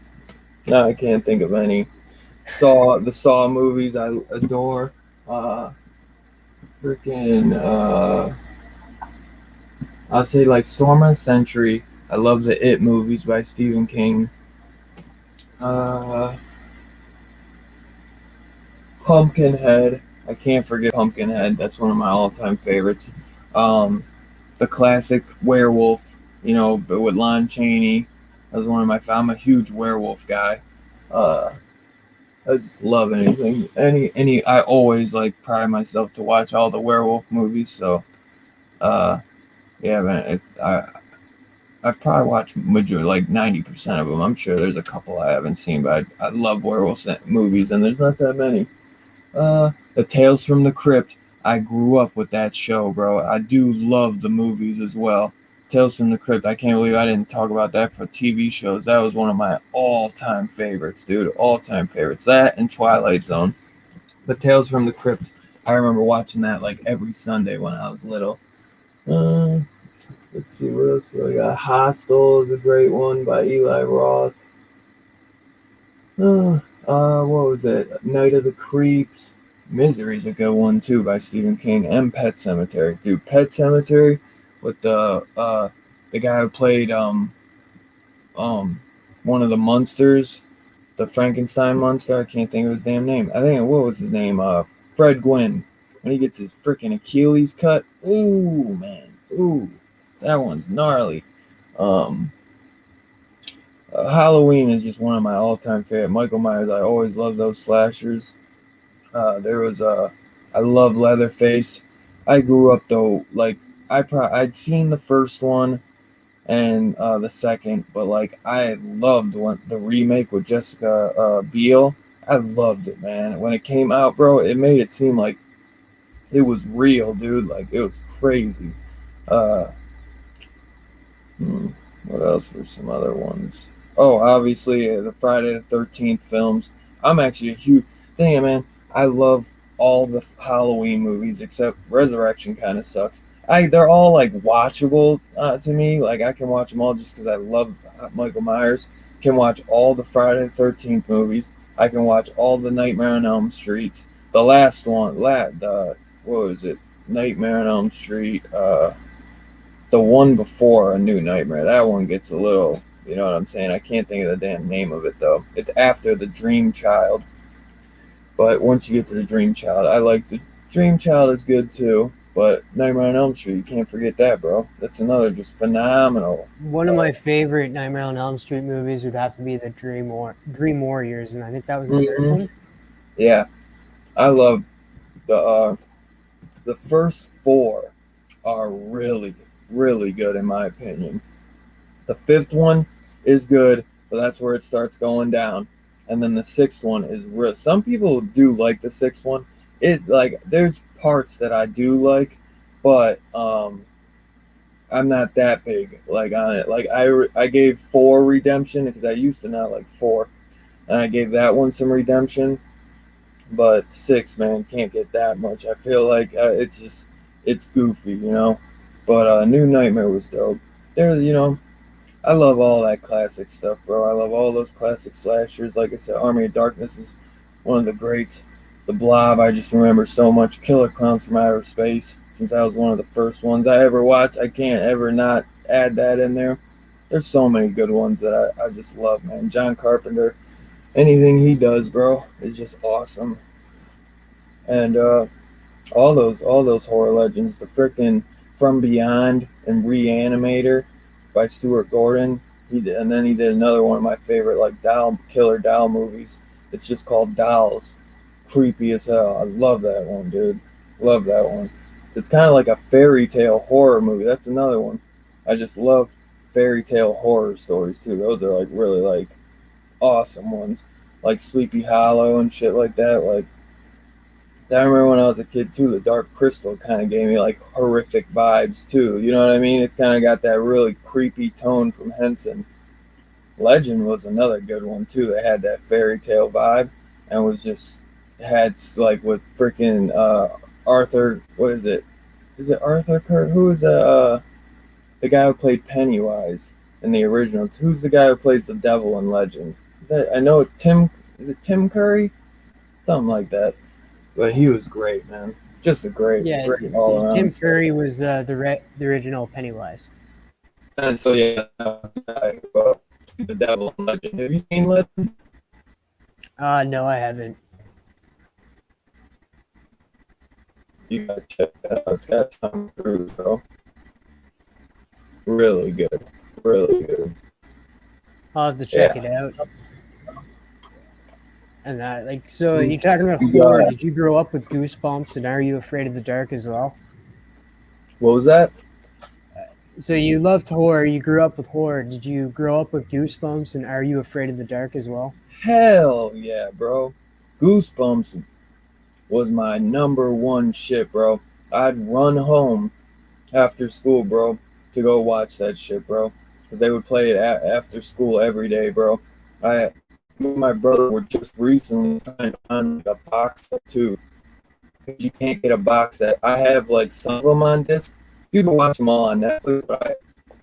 I can't think of any. The Saw movies I adore. I'd say like Storm of the Century. I love the It movies by Stephen King. Pumpkinhead. I can't forget Pumpkinhead. That's one of my all-time favorites. The classic Werewolf, but with Lon Chaney. That was one of my. I'm a huge werewolf guy. I just love anything. I always like pride myself to watch all the werewolf movies. So, yeah, man. I've probably watched majority, like 90% of them. I'm sure there's a couple I haven't seen, but I love werewolf movies, and there's not that many. The Tales from the Crypt. I grew up with that show, bro. I do love the movies as well. Tales from the Crypt. I can't believe I didn't talk about that for TV shows. That was one of my all-time favorites, dude. All-time favorites. That and Twilight Zone. But Tales from the Crypt. I remember watching that like every Sunday when I was little. Let's see what else we got. Hostel is a great one by Eli Roth. What was it? Night of the Creeps. Misery's a good one too by Stephen King, and Pet Sematary. Dude, Pet Sematary with the guy who played one of the monsters, the Frankenstein monster. I can't think of his damn name. I think what was his name? Fred Gwynn. When he gets his freaking Achilles cut. Ooh, man. Ooh, that one's gnarly. Halloween is just one of my all-time favorite. Michael Myers. I always love those slashers. I love Leatherface. I grew up though, like I'd seen the first one and the second, but like I loved the remake with Jessica Biel. I loved it, man. When it came out, bro, it made it seem like it was real, dude. Like it was crazy. Uh, what else were some other ones? Oh, obviously the Friday the 13th films. I'm actually a huge thing, man. I love all the Halloween movies except Resurrection kind of sucks. They're all like watchable to me. Like I can watch them all just because I love Michael Myers. Can watch all the Friday the 13th movies. I can watch all the Nightmare on Elm Streets. The last one, what was it? Nightmare on Elm Street. The one before A New Nightmare. That one gets a little, you know what I'm saying? I can't think of the damn name of it though. It's after the Dream Child. But once you get to the Dream Child, I like the Dream Child is good too. But Nightmare on Elm Street, you can't forget that, bro. That's another just phenomenal. One of my favorite Nightmare on Elm Street movies would have to be the Dream Warriors, and I think that was the third Mhm. one. Yeah, I love the first four are really, really good in my opinion. The fifth one is good, but that's where it starts going down. And then the sixth one is real. Some people do like the sixth one. It like there's parts that I do like, but I'm not that big like on it. Like I gave four redemption because I used to not like four, and I gave that one some redemption. But six, man, can't get that much. I feel like it's goofy, you know. But New Nightmare was dope. There, you know, I love all that classic stuff, bro. I love all those classic slashers. Like I said, Army of Darkness is one of the greats. The Blob, I just remember so much. Killer Clowns from Outer Space, since that was one of the first ones I ever watched. I can't ever not add that in there. There's so many good ones that I just love, man. John Carpenter, anything he does, bro, is just awesome. And all those horror legends, the frickin' From Beyond and Reanimator by Stuart Gordon. He did, and then he did another one of my favorite like doll killer doll movies. It's just called Dolls. Creepy as hell. I love that one, dude. Love that one. It's kind of like a fairy tale horror movie. That's another one. I just love fairy tale horror stories too. Those are like really like awesome ones, like Sleepy Hollow and shit like that. Like I remember when I was a kid too, the Dark Crystal kind of gave me like horrific vibes too. You know what I mean? It's kind of got that really creepy tone from Henson. Legend was another good one too. That had that fairy tale vibe and was just had like with freaking Arthur. What is it? Is it Arthur Kurt? Who is the guy who played Pennywise in the original? Who's the guy who plays the devil in Legend? I know Tim. Is it Tim Curry? Something like that. But he was great, man. Just a great, Yeah, great all around Tim story. Curry was the original Pennywise. And so yeah, the Devil in Legend. Have you seen Legend? No, I haven't. You gotta check that out. It's got Tom Cruise, bro. Really good, really good. I'll have to check Yeah. it out. And like, so You you're talking about horror. got Did you grow up with Goosebumps, and Are You Afraid of the Dark as well? what was that? So you loved horror. You grew up with horror. Did you grow up with Goosebumps, and Are You Afraid of the Dark as well? Hell yeah, bro. Goosebumps was my number one shit, bro. I'd run home after school, bro, to go watch that shit, bro. Because they would play it after school every day, bro. Me and my brother were just recently trying to find like, a box set too. Because you can't get a box set. I have like some of them on disc. You can watch them all on Netflix, but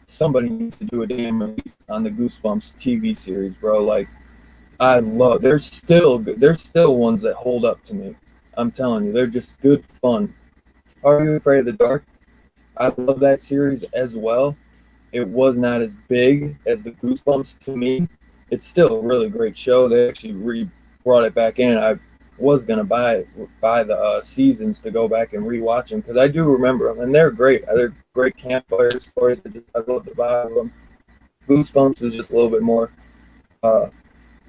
somebody needs to do a damn release on the Goosebumps TV series, bro. Like I love. There's still ones that hold up to me. I'm telling you, they're just good fun. Are You Afraid of the Dark? I love that series as well. It was not as big as the Goosebumps to me. It's still a really great show. They actually brought it back in. I was gonna buy the seasons to go back and rewatch them because I do remember them and they're great. They're great campfire stories. I love the vibe of them. Goosebumps was just a little bit uh,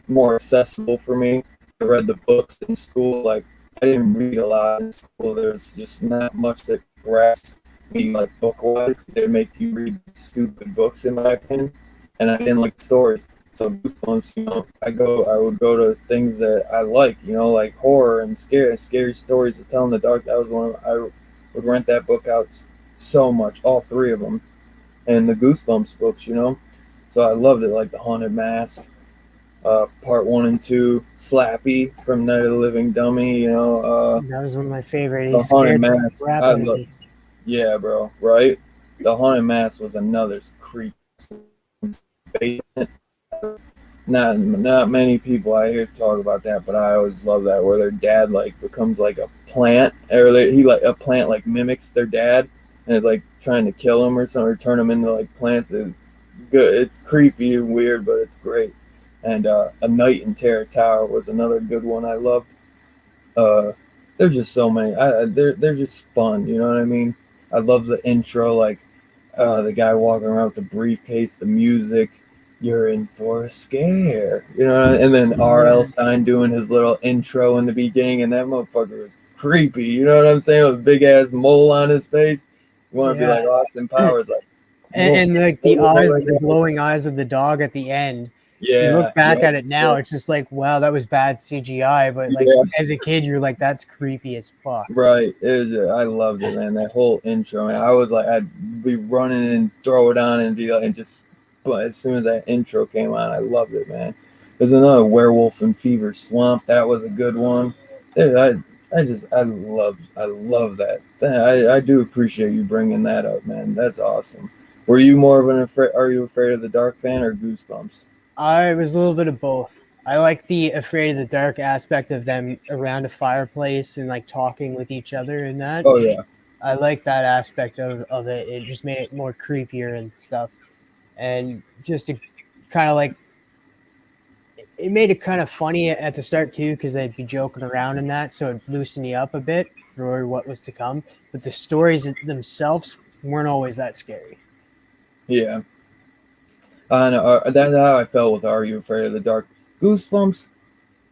more accessible for me. I read the books in school. Like I didn't read a lot in school. There's just not much that grasped me like book wise. They make you read stupid books in my opinion, and I didn't like the stories. So Goosebumps, you know, I would go to things that I like, you know, like horror and scary stories to tell in the dark. That was one of, I would rent that book out so much, all three of them, and the Goosebumps books, you know. So I loved it, like The Haunted Mask, part 1 and 2, Slappy from Night of the Living Dummy, That was one of my favorite. He The Haunted scared the Mask. crap I out of love, me. yeah, bro, right? The Haunted Mask was another creep. Not many people I hear talk about that, but I always love that where their dad like becomes like a plant, or he like a plant like mimics their dad and is like trying to kill him or something, or turn him into like plants. It's good. It's creepy and weird, but it's great. And A Night in Terror Tower was another good one I loved. Uh, there's just so many. They're just fun. You know what I mean? I love the intro, like the guy walking around with the briefcase, the music. You're in for a scare, and then R.L. Yeah. Stein doing his little intro in the beginning, and that motherfucker was creepy. You know what I'm saying? With a big ass mole on his face. You want to be like Yeah. Austin Powers, like, whoa, And like the eyes, the glowing eyes of the dog at the end. You yeah, look back yeah, at it now, it's just like, wow, that was bad CGI. But like yeah. as a kid, you're like, that's creepy as fuck. Right. I loved it, man. That whole intro, man. I was like, I'd be running and throw it on and be like, and just, but as soon as that intro came on, I loved it, man. There's another Werewolf in Fever Swamp. That was a good one. Dude, I love that. I do appreciate you bringing that up, man. That's awesome. Were you more of are you afraid of the dark fan or Goosebumps? I was a little bit of both. I like the afraid of the dark aspect of them around a fireplace and like talking with each other and that. Oh yeah. I like that aspect of it. It just made it more creepier and stuff. And just to kind of like, it made it kind of funny at the start too, because they'd be joking around and that. So it loosened you up a bit for what was to come. But the stories themselves weren't always that scary. Yeah. I know. That's how I felt with Are You Afraid of the Dark? Goosebumps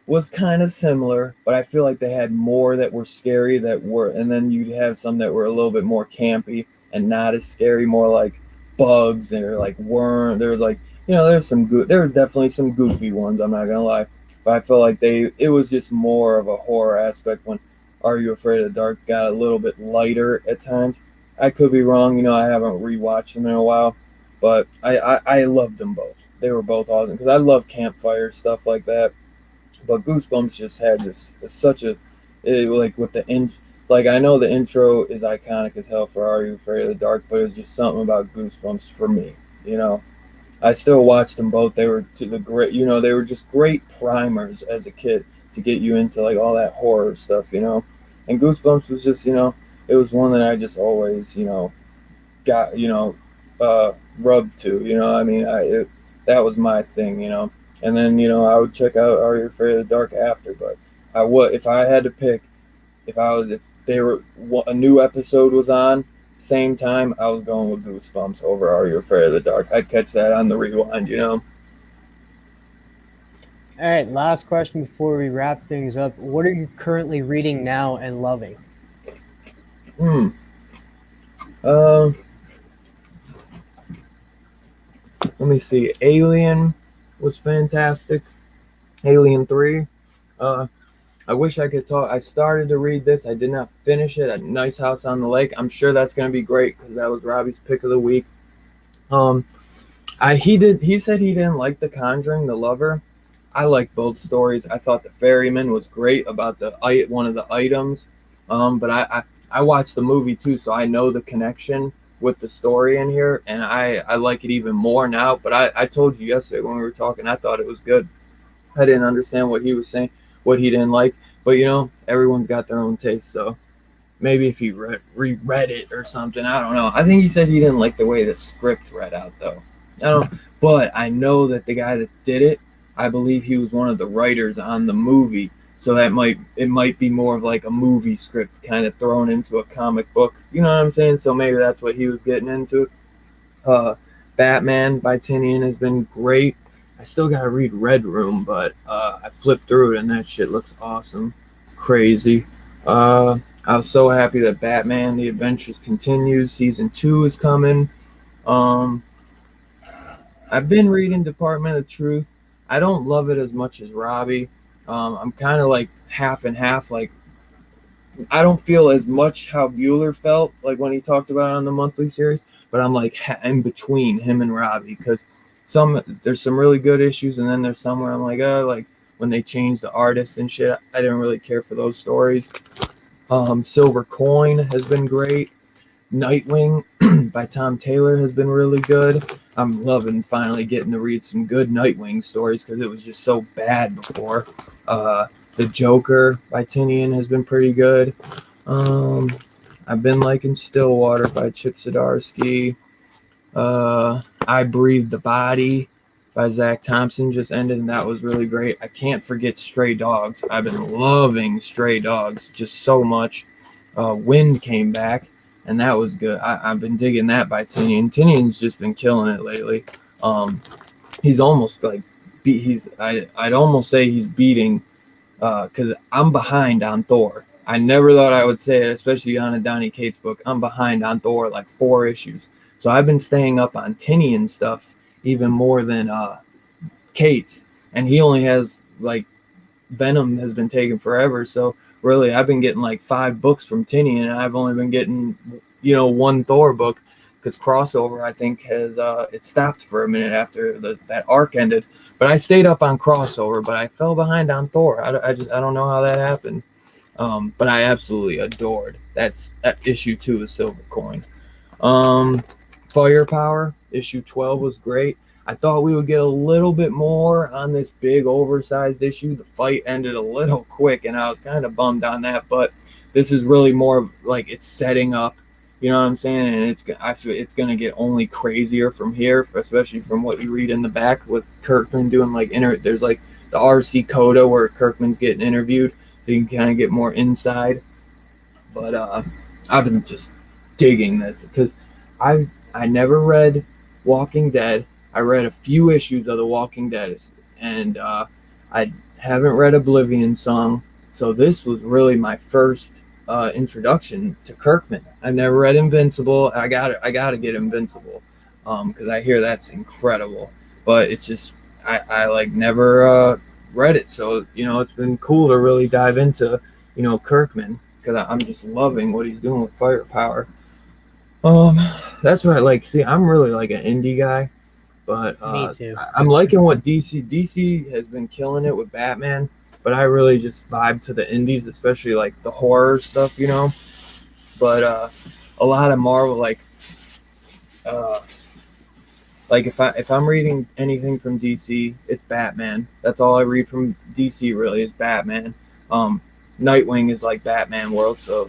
was kind of similar, but I feel like they had more that were scary and then you'd have some that were a little bit more campy and not as scary, more like bugs or like worm. There was like, there was definitely some goofy ones. I'm not gonna lie, but I feel like it was just more of a horror aspect when Are You Afraid of the Dark got a little bit lighter at times. I could be wrong. I haven't rewatched them in a while, but I loved them both. They were both awesome because I love campfire stuff like that. But Goosebumps just had like with like I know the intro is iconic as hell for Are You Afraid of the Dark, but it's just something about Goosebumps for me. I still watched them both. They were they were just great primers as a kid to get you into like all that horror stuff. And Goosebumps was just it was one that I just always got rubbed to. I mean, that was my thing. And then I would check out Are You Afraid of the Dark after. But I would, if I had to pick, if a new episode was on same time, I was going with Goosebumps over Are You Afraid of the Dark. I'd catch that on the rewind. All right, last question before we wrap things up. What are you currently reading now and loving? Let me see. Alien was fantastic. Alien 3. I wish I could talk. I started to read this. I did not finish it. A Nice House on the Lake. I'm sure that's going to be great because that was Robbie's pick of the week. He said he didn't like The Conjuring, The Lover. I like both stories. I thought The Ferryman was great about one of the items. But I watched the movie too, so I know the connection with the story in here, and I like it even more now. But I told you yesterday when we were talking, I thought it was good. I didn't understand what he was saying, what he didn't like. But everyone's got their own taste. So maybe if he reread it or something, I don't know. I think he said he didn't like the way the script read out, though. But I know that the guy that did it, I believe he was one of the writers on the movie. So it might be more of like a movie script kind of thrown into a comic book. You know what I'm saying? So maybe that's what he was getting into. Batman by Tinian has been great. I still gotta read Red Room, but I flipped through it and that shit looks awesome. Crazy. I was so happy that Batman The Adventures continues. Season 2 is coming. I've been reading Department of Truth. I don't love it as much as Robbie. I'm kind of like half and half. Like, I don't feel as much how Bueller felt like when he talked about it on the monthly series, but I'm like in between him and Robbie because there's some really good issues, and then there's some where I'm like, oh, like when they change the artist and shit, I didn't really care for those stories. Silver Coin has been great. Nightwing by Tom Taylor has been really good. I'm loving finally getting to read some good Nightwing stories because it was just so bad before. The Joker by Tinian has been pretty good. I've been liking Stillwater by Chip Zdarsky. I Breathe the Body by Zach Thompson just ended, and that was really great. I can't forget Stray Dogs. I've been loving Stray Dogs just so much. Wind came back, and that was good. I've been digging that by Tinian. Tinian's just been killing it lately. He's almost like I'd almost say he's beating, because I'm behind on Thor. I never thought I would say it, especially on a Donny Cates book. I'm behind on Thor like 4 issues. So I've been staying up on Tinian stuff even more than Cates. And he only has, like, Venom has been taken forever. So really, I've been getting like 5 books from Tinian, and I've only been getting, 1 Thor book, because crossover, I think, has it stopped for a minute after that arc ended. But I stayed up on crossover, but I fell behind on Thor. I don't know how that happened. But I absolutely adored that issue 2 of Silver Coin. Firepower issue 12 was great. I thought we would get a little bit more on this big oversized issue. The fight ended a little quick, and I was kind of bummed on that. But this is really more like it's setting up. You know what I'm saying? And I feel it's gonna get only crazier from here, especially from what you read in the back with Kirkman doing like there's like the RC Coda where Kirkman's getting interviewed, so you can kind of get more inside. But I've been just digging this because I never read Walking Dead. I read a few issues of The Walking Dead, and I haven't read Oblivion Song, so this was really my first introduction to Kirkman. I never read Invincible. I gotta get Invincible because I hear that's incredible. But it's just I like never read it, so it's been cool to really dive into Kirkman because I'm just loving what he's doing with Firepower. That's what I like. See, I'm really like an indie guy, but Me too. I'm liking what DC has been killing it with Batman, but I really just vibe to the indies, especially like the horror stuff, But a lot of Marvel, like if I'm reading anything from DC, it's Batman. That's all I read from DC really is Batman. Nightwing is like Batman world, so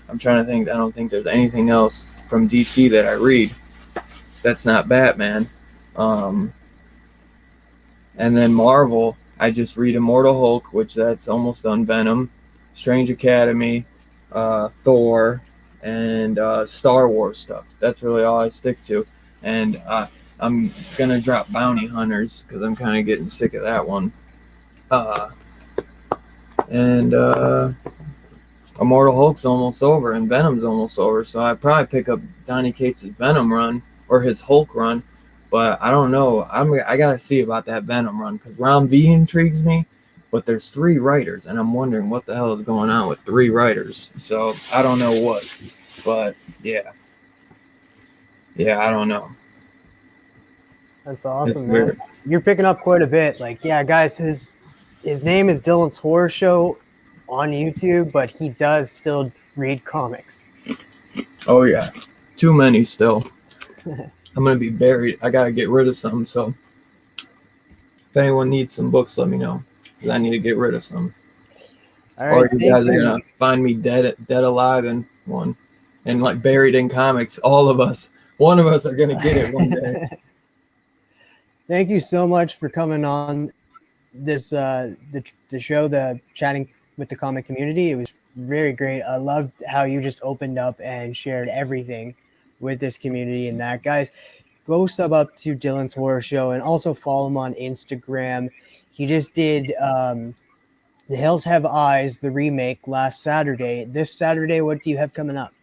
I'm trying to think. I don't think there's anything else from DC that I read that's not Batman. And then Marvel, I just read Immortal Hulk, which that's almost done. Venom, Strange Academy, Thor, and Star Wars stuff. That's really all I stick to. And I'm gonna drop Bounty Hunters because I'm kind of getting sick of that one. And Immortal Hulk's almost over, and Venom's almost over, so I'd probably pick up Donny Cates' Venom run or his Hulk run, but I don't know. I gotta see about that Venom run because Round V intrigues me, but there's 3 writers, and I'm wondering what the hell is going on with 3 writers. So I don't know what, but yeah, I don't know. That's awesome, man. You're picking up quite a bit. Like, yeah, guys, his name is Dylan's Horror Show on YouTube, but he does still read comics. Oh yeah, too many still. I'm gonna be buried. I gotta get rid of some. So if anyone needs some books, let me know because I need to get rid of some. All right, or you guys are gonna find me dead alive in one, and like buried in comics. All of us, one of us, are gonna get it one day. Thank you so much for coming on this the show, the chatting with the comic community. It was very great. I loved how you just opened up and shared everything with this community. And that, guys, go sub up to Dylan's Horror Show and also follow him on Instagram. He just did The Hills Have Eyes, the remake, last Saturday. This Saturday, what do you have coming up?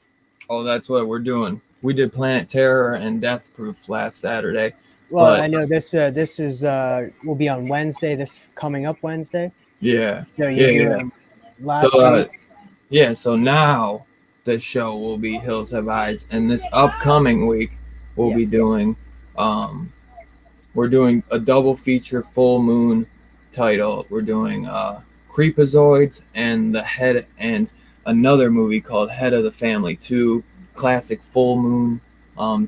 Oh, that's what we're doing. We did Planet Terror and Death Proof last Saturday. Well, I know this is will be on Wednesday, this coming up Wednesday. Yeah. So you do last week. Yeah, so now the show will be Hills Have Eyes, and this upcoming week we'll be doing we're doing a double feature full moon title. We're doing Creepazoids and the Head and another movie called Head of the Family, two classic full moon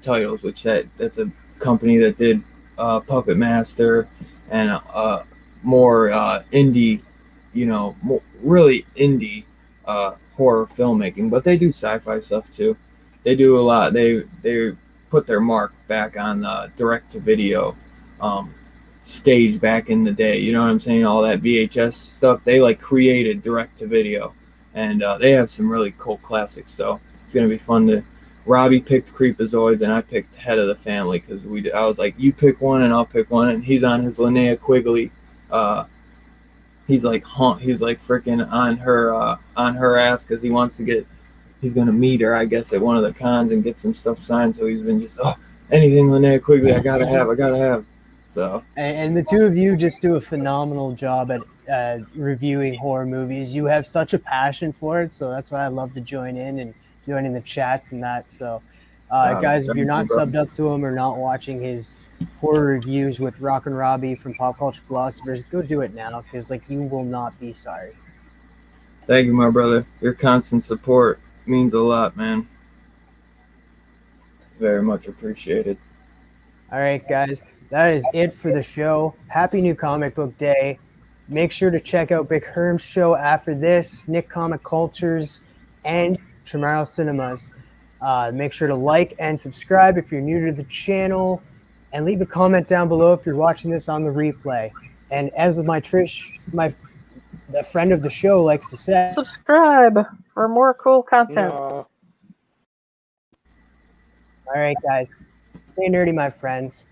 titles, which that's a company that did Puppet Master and more indie, really indie horror filmmaking, but they do sci-fi stuff too. They do a lot. They put their mark back on the direct-to-video stage back in the day. You know what I'm saying? All that VHS stuff, they like created direct-to-video, and they have some really cool classics. So it's gonna be fun to. Robbie picked Creepazoids and I picked Head of the Family because I was like, you pick one and I'll pick one, and he's on his Linnea Quigley. He's like freaking on her ass because he's gonna meet her, I guess, at one of the cons and get some stuff signed. So he's been just anything Linnea Quigley I gotta have. So and the two of you just do a phenomenal job at reviewing horror movies. You have such a passion for it, so that's why I love to join in and joining the chats and that. So, guys, if you're not subbed up to him or not watching his horror reviews with Rock and Robbie from Pop Culture Philosophers, go do it now because you will not be sorry. Thank you, my brother. Your constant support means a lot, man. Very much appreciated. All right, guys, that is it for the show. Happy New Comic Book Day. Make sure to check out Big Herm's show after this, Nick Comic Cultures, and Tomorrow Cinemas. Make sure to like and subscribe if you're new to the channel, and leave a comment down below if you're watching this on the replay. And as my Trish, the friend of the show, likes to say, subscribe for more cool content. All right, guys, stay nerdy, my friends,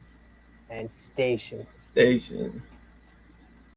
and station.